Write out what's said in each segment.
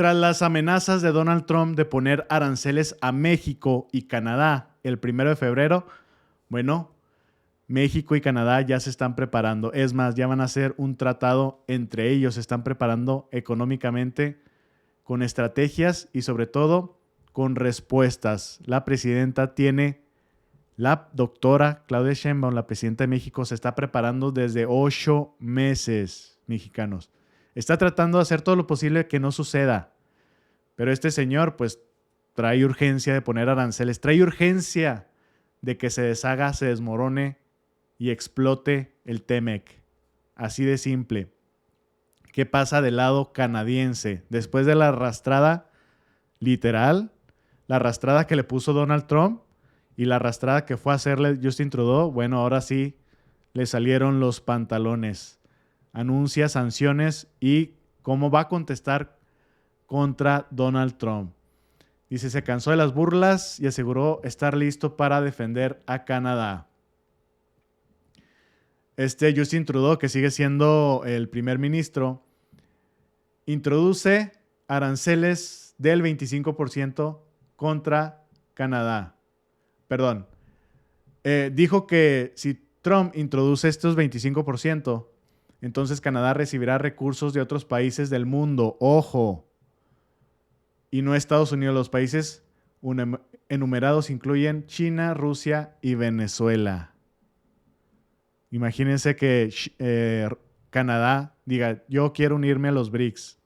Tras las amenazas de Donald Trump de poner aranceles a México y Canadá el 1 de febrero, bueno, México y Canadá ya se están preparando. Es más, ya van a hacer un tratado entre ellos. Se están preparando económicamente con estrategias y sobre todo con respuestas. La doctora Claudia Sheinbaum, la presidenta de México, se está preparando desde 8 meses, mexicanos. Está tratando de hacer todo lo posible que no suceda. Pero este señor, pues, trae urgencia de poner aranceles. Trae urgencia de que se deshaga, se desmorone y explote el TEMEC. Así de simple. ¿Qué pasa del lado canadiense? Después de la arrastrada, literal, la arrastrada que le puso Donald Trump y la arrastrada que fue a hacerle Justin Trudeau, bueno, ahora sí le salieron los pantalones. Anuncia sanciones y cómo va a contestar contra Donald Trump. Dice, se cansó de las burlas y aseguró estar listo para defender a Canadá. Justin Trudeau, que sigue siendo el primer ministro, introduce aranceles del 25% contra Canadá. Perdón. Dijo que si Trump introduce estos 25%, entonces Canadá recibirá recursos de otros países del mundo. ¡Ojo! Y no Estados Unidos. Los países enumerados incluyen China, Rusia y Venezuela. Imagínense que Canadá diga, yo quiero unirme a los BRICS.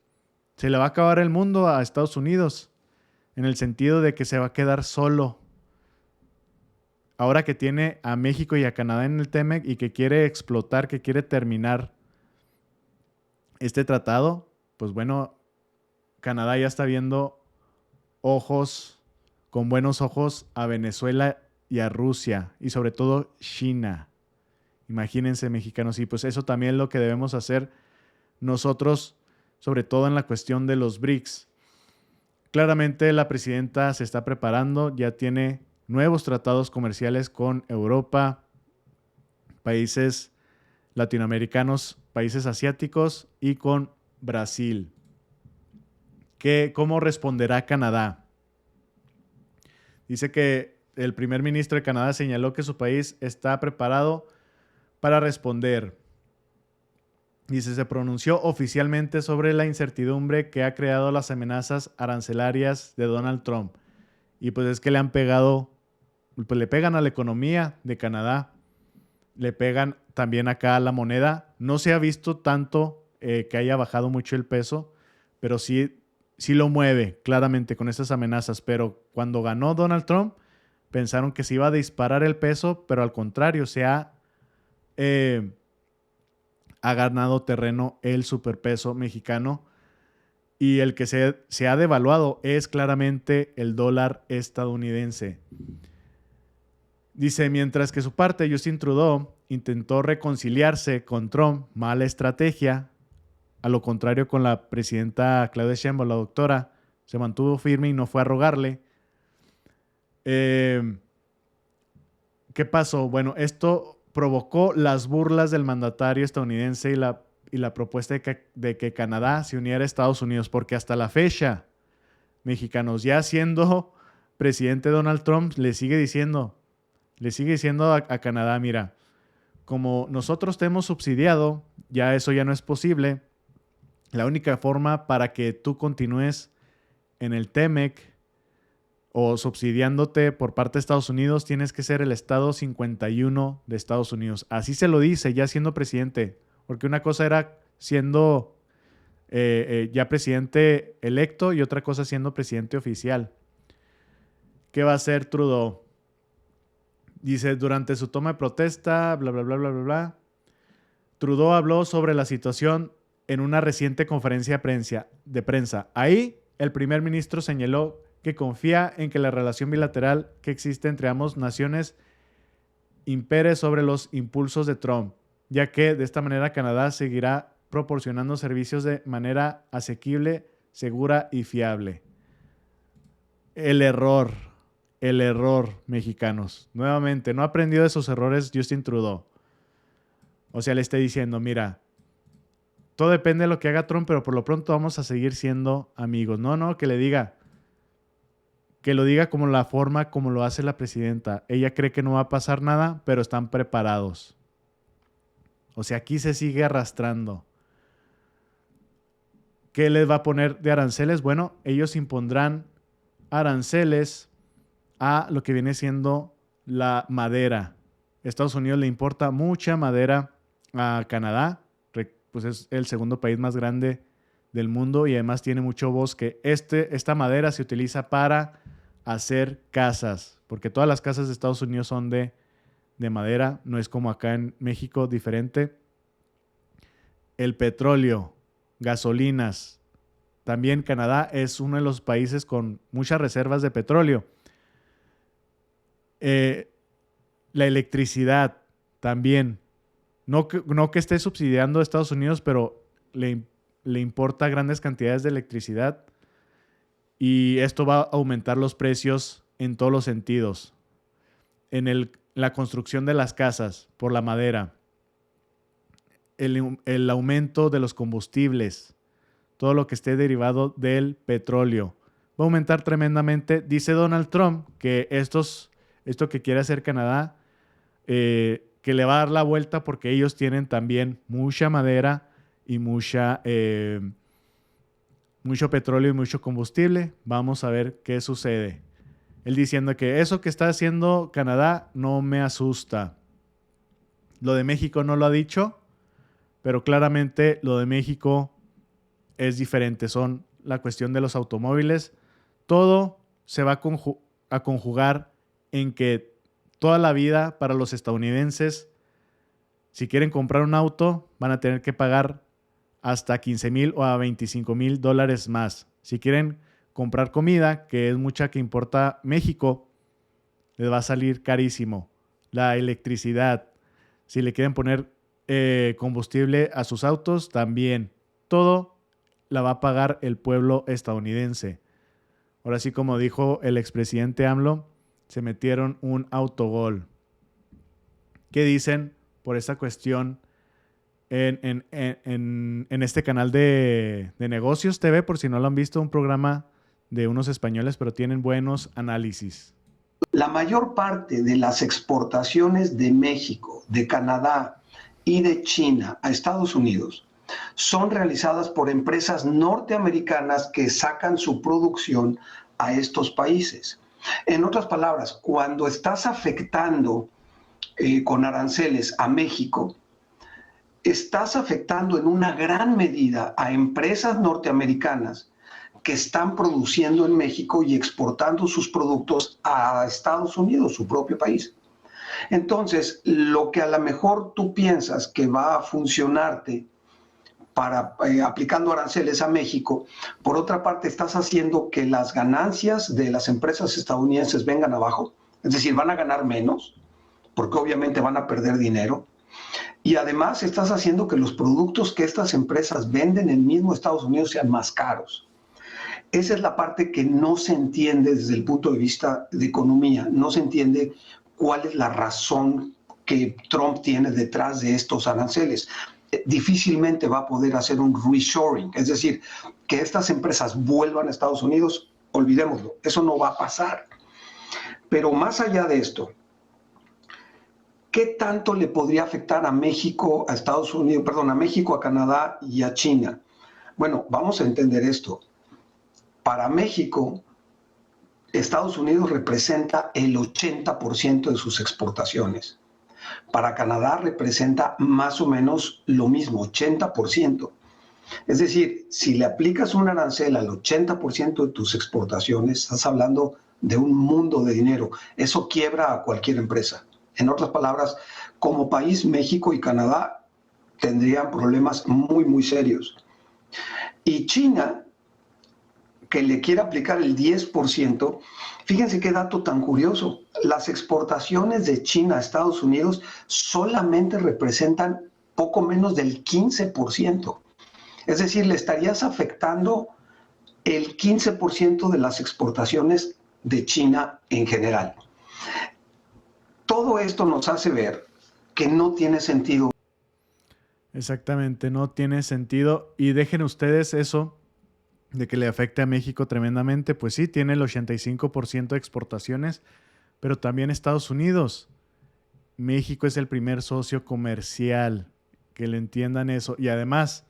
Se le va a acabar el mundo a Estados Unidos, en el sentido de que se va a quedar solo. Ahora que tiene a México y a Canadá en el TEMEC y que quiere explotar, que quiere terminar este tratado, pues bueno, Canadá ya está viendo con buenos ojos a Venezuela y a Rusia, y sobre todo China. Imagínense, mexicanos, y pues eso también es lo que debemos hacer nosotros, sobre todo en la cuestión de los BRICS. Claramente la presidenta se está preparando, ya tiene nuevos tratados comerciales con Europa, países latinoamericanos, países asiáticos y con Brasil. ¿Cómo responderá Canadá? Dice que el primer ministro de Canadá señaló que su país está preparado para responder. Dice, se pronunció oficialmente sobre la incertidumbre que ha creado las amenazas arancelarias de Donald Trump. Y pues es que le han pegado, pues le pegan a la economía de Canadá, le pegan también acá a la moneda. No se ha visto tanto que haya bajado mucho el peso, pero sí lo mueve claramente con estas amenazas. Pero cuando ganó Donald Trump, pensaron que se iba a disparar el peso, pero al contrario, ha ganado terreno el superpeso mexicano, y el que se ha devaluado es claramente el dólar estadounidense. Dice, mientras que su parte, Justin Trudeau, intentó reconciliarse con Trump, mala estrategia. A lo contrario, con la presidenta Claudia Sheinbaum, la doctora, se mantuvo firme y no fue a rogarle. ¿Qué pasó? Bueno, provocó las burlas del mandatario estadounidense y la propuesta de que Canadá se uniera a Estados Unidos, porque hasta la fecha, mexicanos, ya siendo presidente Donald Trump, le sigue diciendo a Canadá, mira, como nosotros te hemos subsidiado, ya eso ya no es posible. La única forma para que tú continúes en el TEMEC o subsidiándote por parte de Estados Unidos, tienes que ser el estado 51 de Estados Unidos. Así se lo dice ya siendo presidente, porque una cosa era siendo ya presidente electo y otra cosa siendo presidente oficial. ¿Qué va a hacer Trudeau? Dice, durante su toma de protesta, bla, bla, bla, bla, bla, bla, Trudeau habló sobre la situación en una reciente conferencia de prensa. Ahí, el primer ministro señaló que confía en que la relación bilateral que existe entre ambas naciones impere sobre los impulsos de Trump, ya que de esta manera Canadá seguirá proporcionando servicios de manera asequible, segura y fiable. El error, mexicanos. Nuevamente, no ha aprendido de sus errores Justin Trudeau. O sea, le está diciendo, mira, todo depende de lo que haga Trump, pero por lo pronto vamos a seguir siendo amigos. No, que lo diga como la forma como lo hace la presidenta. Ella cree que no va a pasar nada, pero están preparados. O sea, aquí se sigue arrastrando. ¿Qué les va a poner de aranceles? Bueno, ellos impondrán aranceles a lo que viene siendo la madera. Estados Unidos le importa mucha madera a Canadá, pues es el segundo país más grande del mundo y además tiene mucho bosque. Esta madera se utiliza para hacer casas, porque todas las casas de Estados Unidos son de madera, no es como acá en México, diferente. El petróleo, gasolinas. También Canadá es uno de los países con muchas reservas de petróleo. La electricidad también. No que esté subsidiando a Estados Unidos, pero le importa grandes cantidades de electricidad y esto va a aumentar los precios en todos los sentidos. En la construcción de las casas por la madera, el aumento de los combustibles, todo lo que esté derivado del petróleo, va a aumentar tremendamente. Dice Donald Trump que esto que quiere hacer Canadá, que le va a dar la vuelta porque ellos tienen también mucha madera y mucho petróleo y mucho combustible. Vamos a ver qué sucede. Él diciendo que eso que está haciendo Canadá no me asusta. Lo de México no lo ha dicho, pero claramente lo de México es diferente. Son la cuestión de los automóviles. Todo se va a conjugar en que toda la vida para los estadounidenses, si quieren comprar un auto, van a tener que pagar hasta $15,000 o a $25,000 más. Si quieren comprar comida, que es mucha que importa México, les va a salir carísimo. La electricidad, si le quieren poner combustible a sus autos, también. Todo la va a pagar el pueblo estadounidense. Ahora sí, como dijo el expresidente AMLO, se metieron un autogol. ¿Qué dicen por esta cuestión en este canal de Negocios TV? Por si no lo han visto, un programa de unos españoles, pero tienen buenos análisis. La mayor parte de las exportaciones de México, de Canadá y de China a Estados Unidos son realizadas por empresas norteamericanas que sacan su producción a estos países. En otras palabras, cuando estás afectando con aranceles a México, estás afectando en una gran medida a empresas norteamericanas que están produciendo en México y exportando sus productos a Estados Unidos, su propio país. Entonces, lo que a lo mejor tú piensas que va a funcionarte para aplicando aranceles a México, por otra parte estás haciendo que las ganancias de las empresas estadounidenses vengan abajo, es decir, van a ganar menos, porque obviamente van a perder dinero, y además estás haciendo que los productos que estas empresas venden en mismo Estados Unidos sean más caros. Esa es la parte que no se entiende desde el punto de vista de economía, no se entiende cuál es la razón que Trump tiene detrás de estos aranceles. Difícilmente va a poder hacer un reshoring, es decir, que estas empresas vuelvan a Estados Unidos, olvidémoslo, eso no va a pasar. Pero más allá de esto, ¿qué tanto le podría afectar a México, a Estados Unidos, perdón, a México, a Canadá y a China? Bueno, vamos a entender esto. Para México, Estados Unidos representa el 80% de sus exportaciones. Para Canadá representa más o menos lo mismo, 80%. Es decir, si le aplicas un arancel al 80% de tus exportaciones, estás hablando de un mundo de dinero. Eso quiebra a cualquier empresa. En otras palabras, como país, México y Canadá tendrían problemas muy, muy serios. Y China, que le quiere aplicar el 10%, fíjense qué dato tan curioso. Las exportaciones de China a Estados Unidos solamente representan poco menos del 15%. Es decir, le estarías afectando el 15% de las exportaciones de China en general. Todo esto nos hace ver que no tiene sentido. Exactamente, no tiene sentido. Y dejen ustedes eso de que le afecte a México tremendamente. Pues sí, tiene el 85% de exportaciones, pero también Estados Unidos. México es el primer socio comercial, que le entiendan eso. Y además,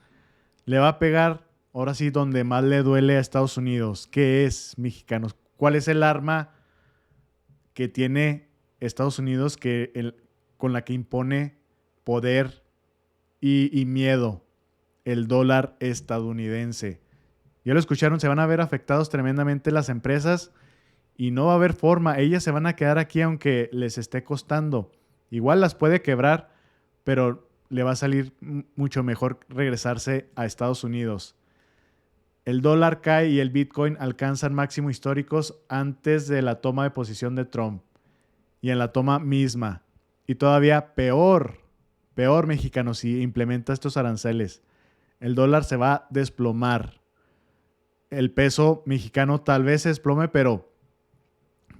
le va a pegar, ahora sí, donde más le duele a Estados Unidos. ¿Qué es, mexicanos? ¿Cuál es el arma que tiene Estados Unidos con la que impone poder y miedo? El dólar estadounidense. Ya lo escucharon, se van a ver afectados tremendamente las empresas y no va a haber forma. Ellas se van a quedar aquí aunque les esté costando. Igual las puede quebrar, pero le va a salir mucho mejor regresarse a Estados Unidos. El dólar cae y el Bitcoin alcanzan máximos históricos antes de la toma de posición de Trump y en la toma misma. Y todavía peor mexicano, si implementa estos aranceles. El dólar se va a desplomar. El peso mexicano tal vez se desplome, pero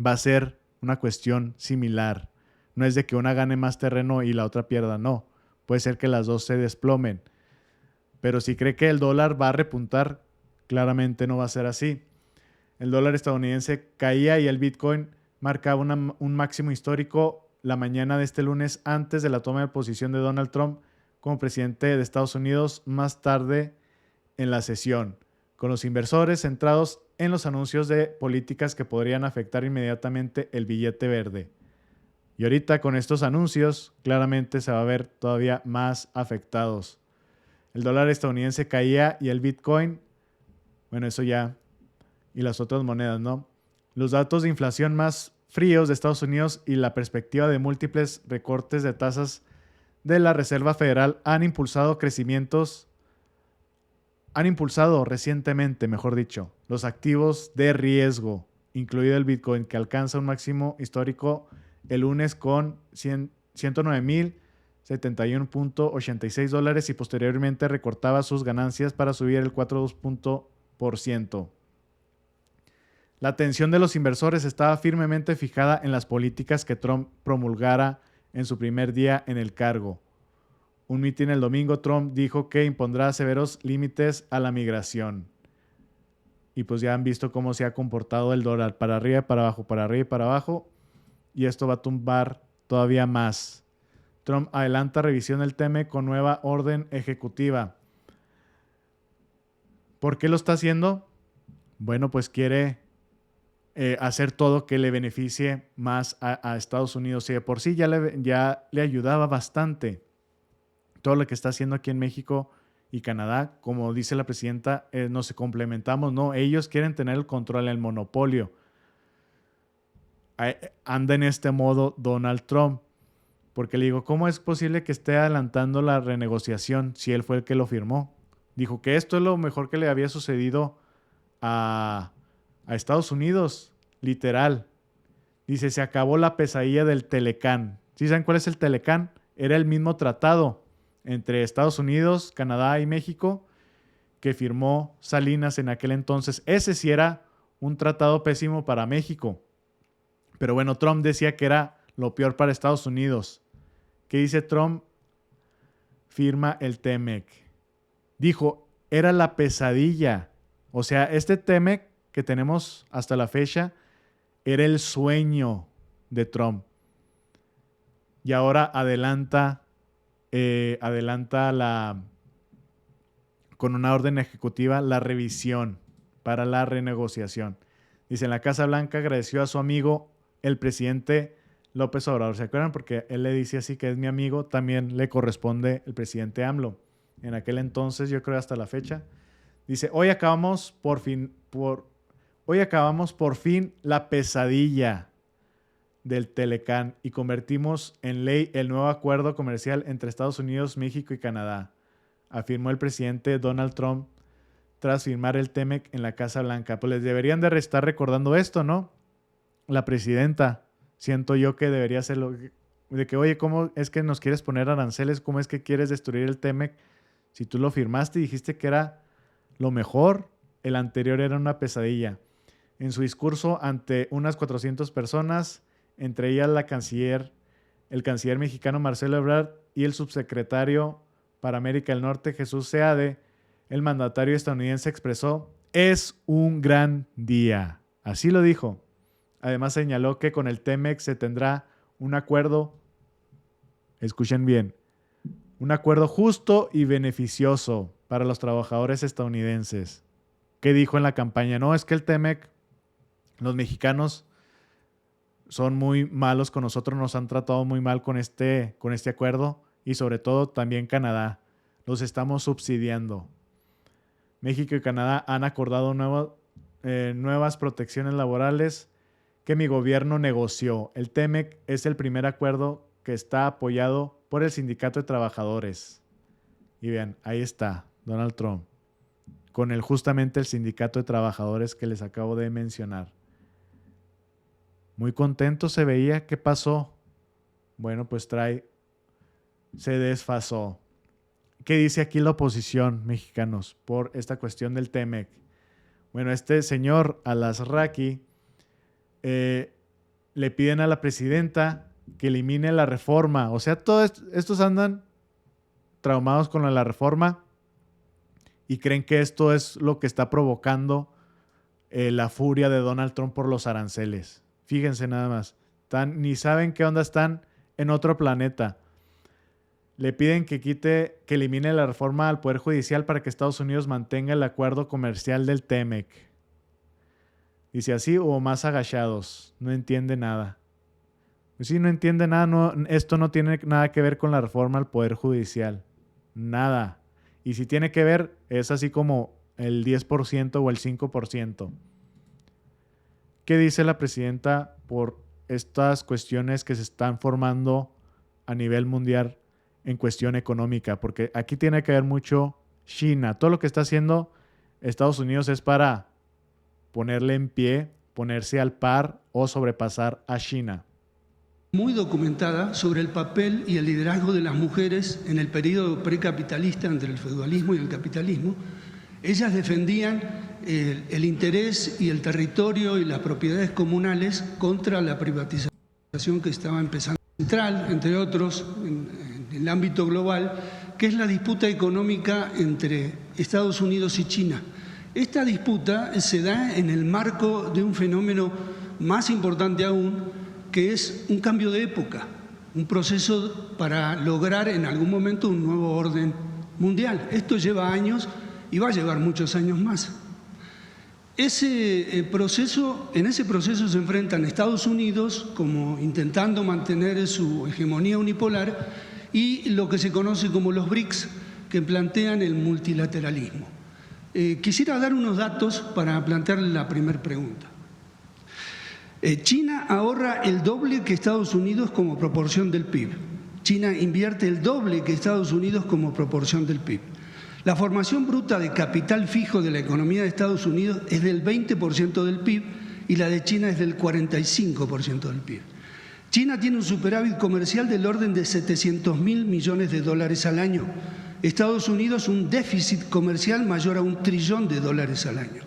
va a ser una cuestión similar. No es de que una gane más terreno y la otra pierda, no. Puede ser que las dos se desplomen. Pero si cree que el dólar va a repuntar, claramente no va a ser así. El dólar estadounidense caía y el Bitcoin marcaba un máximo histórico la mañana de este lunes antes de la toma de posición de Donald Trump como presidente de Estados Unidos más tarde en la sesión, con los inversores centrados en los anuncios de políticas que podrían afectar inmediatamente el billete verde. Y ahorita con estos anuncios, claramente se va a ver todavía más afectados. El dólar estadounidense caía y el Bitcoin, bueno, eso ya, y las otras monedas, ¿no? Los datos de inflación más fríos de Estados Unidos y la perspectiva de múltiples recortes de tasas de la Reserva Federal han impulsado recientemente, mejor dicho, los activos de riesgo, incluido el Bitcoin, que alcanza un máximo histórico el lunes con 109,071.86 dólares y posteriormente recortaba sus ganancias para subir el 4,2%. La atención de los inversores estaba firmemente fijada en las políticas que Trump promulgara en su primer día en el cargo. Un mitin el domingo, Trump dijo que impondrá severos límites a la migración. Y pues ya han visto cómo se ha comportado el dólar, para arriba y para abajo, para arriba y para abajo. Y esto va a tumbar todavía más. Trump adelanta revisión del TEMEC con nueva orden ejecutiva. ¿Por qué lo está haciendo? Bueno, pues quiere hacer todo que le beneficie más a Estados Unidos. Y de por sí ya le ayudaba bastante todo lo que está haciendo aquí en México y Canadá. Como dice la presidenta, nos complementamos, no, ellos quieren tener el control, el monopolio. Anda en este modo Donald Trump, porque le digo, ¿cómo es posible que esté adelantando la renegociación si él fue el que lo firmó? Dijo que esto es lo mejor que le había sucedido a Estados Unidos, literal. Dice, se acabó la pesadilla del Telecán. ¿Sí saben cuál es el Telecán? Era el mismo tratado entre Estados Unidos, Canadá y México que firmó Salinas en aquel entonces. Ese sí era un tratado pésimo para México. Pero bueno, Trump decía que era lo peor para Estados Unidos. ¿Qué dice Trump? Firma el TEMEC. Dijo, era la pesadilla. O sea, este TEMEC que tenemos hasta la fecha era el sueño de Trump. Y ahora adelanta con una orden ejecutiva la revisión para la renegociación. Dice, en la Casa Blanca agradeció a su amigo el presidente López Obrador. ¿Se acuerdan? Porque él le dice así que es mi amigo, también le corresponde el presidente AMLO. En aquel entonces, yo creo hasta la fecha. Dice, hoy acabamos por fin la pesadilla del Telecán y convertimos en ley el nuevo acuerdo comercial entre Estados Unidos, México y Canadá, afirmó el presidente Donald Trump tras firmar el TEMEC en la Casa Blanca. Pues les deberían de estar recordando esto, ¿no? La presidenta, siento yo que debería hacerlo, de que, oye, ¿cómo es que nos quieres poner aranceles? ¿Cómo es que quieres destruir el TEMEC? Si tú lo firmaste y dijiste que era lo mejor, el anterior era una pesadilla. En su discurso ante unas 400 personas, entre ellas el canciller mexicano Marcelo Ebrard y el subsecretario para América del Norte, Jesús Seade, el mandatario estadounidense, expresó: es un gran día. Así lo dijo. Además señaló que con el TEMEC se tendrá un acuerdo, escuchen bien, un acuerdo justo y beneficioso para los trabajadores estadounidenses. ¿Qué dijo en la campaña? No, es que el TEMEC, los mexicanos son muy malos con nosotros, nos han tratado muy mal con este acuerdo, y sobre todo también Canadá. Los estamos subsidiando. México y Canadá han acordado nuevas protecciones laborales que mi gobierno negoció. El TEMEC es el primer acuerdo que está apoyado por el Sindicato de Trabajadores. Y vean, ahí está Donald Trump, con justamente el Sindicato de Trabajadores que les acabo de mencionar. Muy contento se veía. ¿Qué pasó? Bueno, pues se desfasó. ¿Qué dice aquí la oposición, mexicanos, por esta cuestión del TEMEC? Bueno, este señor Al-Azraqui le piden a la presidenta que elimine la reforma. O sea, todos estos andan traumados con la reforma y creen que esto es lo que está provocando la furia de Donald Trump por los aranceles. Fíjense nada más. Ni saben qué onda, están en otro planeta. Le piden que elimine la reforma al Poder Judicial para que Estados Unidos mantenga el acuerdo comercial del TEMEC. Dice así o más agachados. No entiende nada. Pues sí, no entiende nada. No, esto no tiene nada que ver con la reforma al Poder Judicial. Nada. Y si tiene que ver, es así como el 10% o el 5%. ¿Qué dice la presidenta por estas cuestiones que se están formando a nivel mundial en cuestión económica? Porque aquí tiene que ver mucho China. Todo lo que está haciendo Estados Unidos es para ponerle en pie, ponerse al par o sobrepasar a China. Muy documentada sobre el papel y el liderazgo de las mujeres en el periodo precapitalista entre el feudalismo y el capitalismo. Ellas defendían el interés y el territorio y las propiedades comunales contra la privatización que estaba empezando. Central, entre otros, en el ámbito global, que es la disputa económica entre Estados Unidos y China. Esta disputa se da en el marco de un fenómeno más importante aún, que es un cambio de época, un proceso para lograr en algún momento un nuevo orden mundial. Esto lleva años y va a llevar muchos años más. En ese proceso se enfrentan Estados Unidos como intentando mantener su hegemonía unipolar y lo que se conoce como los BRICS, que plantean el multilateralismo. Quisiera dar unos datos para plantear la primera pregunta. China ahorra el doble que Estados Unidos como proporción del PIB. China invierte el doble que Estados Unidos como proporción del PIB. La formación bruta de capital fijo de la economía de Estados Unidos es del 20% del PIB y la de China es del 45% del PIB. China tiene un superávit comercial del orden de $700.000 millones al año. Estados Unidos un déficit comercial mayor a $1 trillón al año.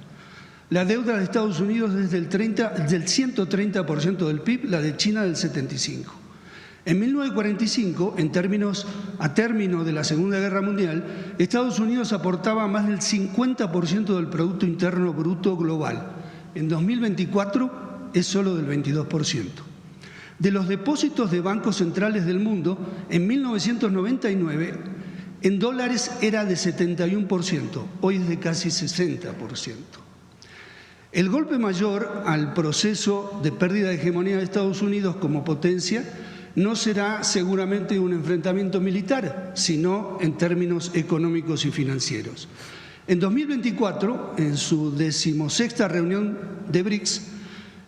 La deuda de Estados Unidos es del 130% del PIB, la de China del 75%. En 1945, a término de la Segunda Guerra Mundial, Estados Unidos aportaba más del 50% del Producto Interno Bruto global. En 2024 es solo del 22%. De los depósitos de bancos centrales del mundo, en 1999, en dólares era de 71%, hoy es de casi 60%. El golpe mayor al proceso de pérdida de hegemonía de Estados Unidos como potencia no será seguramente un enfrentamiento militar, sino en términos económicos y financieros. En 2024, en su 16ª reunión de BRICS,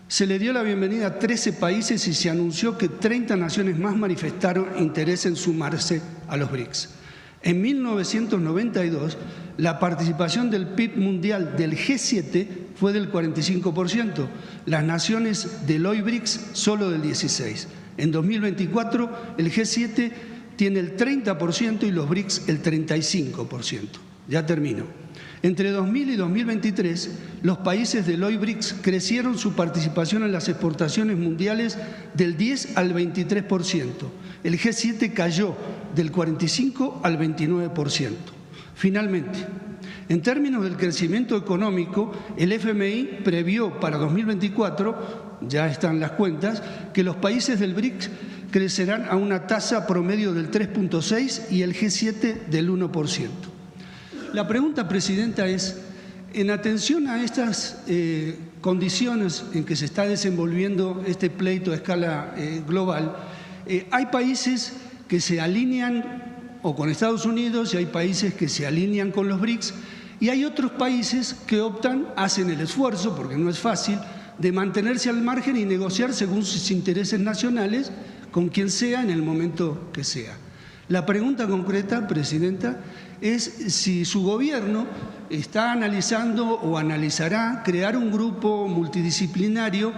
se le dio la bienvenida a 13 países y se anunció que 30 naciones más manifestaron interés en sumarse a los BRICS. En 1992, la participación del PIB mundial del G7 fue del 45%, las naciones del hoy BRICS solo del 16%. En 2024, el G7 tiene el 30% y los BRICS el 35%. Ya termino. Entre 2000 y 2023, los países del hoy BRICS crecieron su participación en las exportaciones mundiales del 10 al 23%. El G7 cayó del 45 al 29%. Finalmente, en términos del crecimiento económico, el FMI previó para 2024, ya están las cuentas, que los países del BRICS crecerán a una tasa promedio del 3.6 y el G7 del 1%. La pregunta, Presidenta, es, en atención a estas condiciones en que se está desenvolviendo este pleito a escala global, hay países que se alinean o con Estados Unidos y hay países que se alinean con los BRICS y hay otros países que hacen el esfuerzo, porque no es fácil, de mantenerse al margen y negociar según sus intereses nacionales con quien sea en el momento que sea. La pregunta concreta, Presidenta, es si su gobierno está analizando o analizará crear un grupo multidisciplinario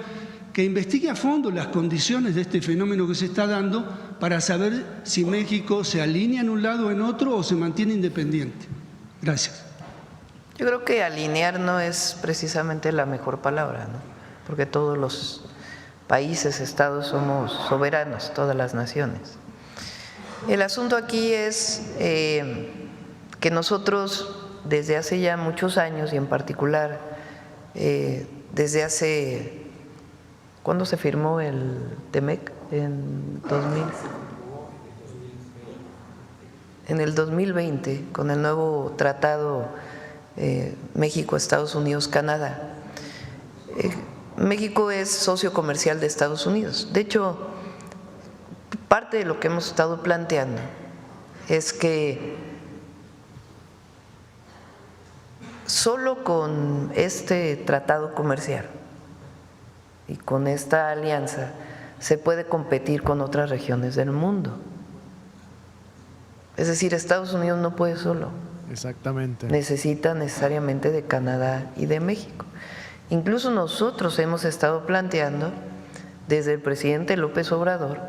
que investigue a fondo las condiciones de este fenómeno que se está dando para saber si México se alinea en un lado o en otro o se mantiene independiente. Gracias. Yo creo que alinear no es precisamente la mejor palabra, ¿no? Porque todos los países, estados somos soberanos, todas las naciones. El asunto aquí es que nosotros desde hace ya muchos años y en particular desde hace, ¿cuándo se firmó el TEMEC? En 2000. En el 2020, con el nuevo tratado México, Estados Unidos, Canadá. México es socio comercial de Estados Unidos. De hecho, parte de lo que hemos estado planteando es que solo con este tratado comercial y con esta alianza se puede competir con otras regiones del mundo. Es decir, Estados Unidos no puede solo. Exactamente. Necesita necesariamente de Canadá y de México. Incluso nosotros hemos estado planteando desde el presidente López Obrador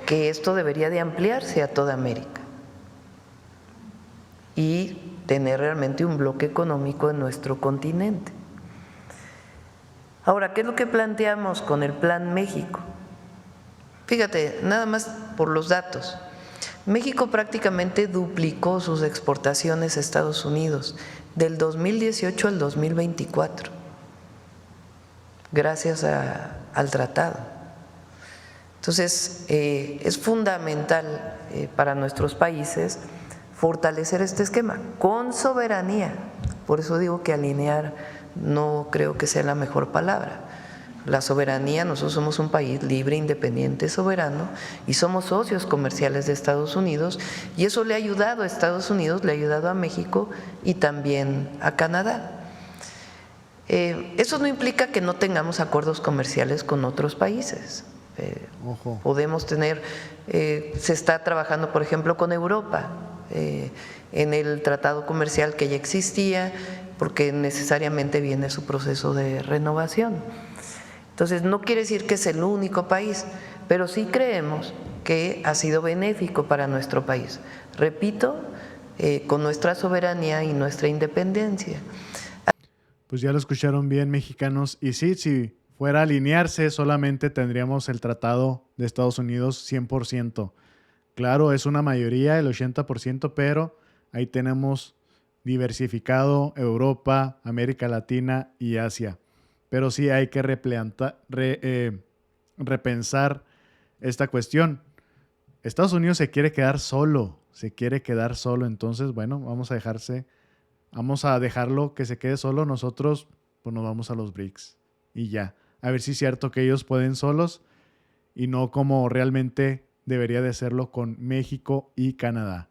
que esto debería de ampliarse a toda América y tener realmente un bloque económico en nuestro continente. Ahora, ¿qué es lo que planteamos con el Plan México? Fíjate, nada más por los datos. México prácticamente duplicó sus exportaciones a Estados Unidos del 2018 al 2024, gracias al tratado. Entonces, es fundamental para nuestros países fortalecer este esquema con soberanía. Por eso digo que alinear no creo que sea la mejor palabra. La soberanía, nosotros somos un país libre, independiente, soberano y somos socios comerciales de Estados Unidos y eso le ha ayudado a Estados Unidos, le ha ayudado a México y también a Canadá. Eso no implica que no tengamos acuerdos comerciales con otros países. Podemos tener, se está trabajando por ejemplo con Europa en el tratado comercial que ya existía porque necesariamente viene su proceso de renovación. Entonces no quiere decir que es el único país, pero sí creemos que ha sido benéfico para nuestro país. Repito, con nuestra soberanía y nuestra independencia. Pues ya lo escucharon bien, mexicanos, y sí, si fuera a alinearse solamente tendríamos el tratado de Estados Unidos 100%. Claro, es una mayoría, el 80%, pero ahí tenemos diversificado Europa, América Latina y Asia. Pero sí hay que repensar esta cuestión. Estados Unidos se quiere quedar solo, entonces bueno, vamos a dejarlo que se quede solo, nosotros pues nos vamos a los BRICS y ya. A ver si es cierto que ellos pueden solos y no como realmente debería de serlo con México y Canadá.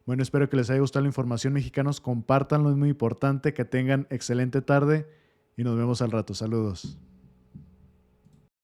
Bueno, espero que les haya gustado la información, mexicanos. Compártanlo, es muy importante. Que tengan excelente tarde y nos vemos al rato. Saludos.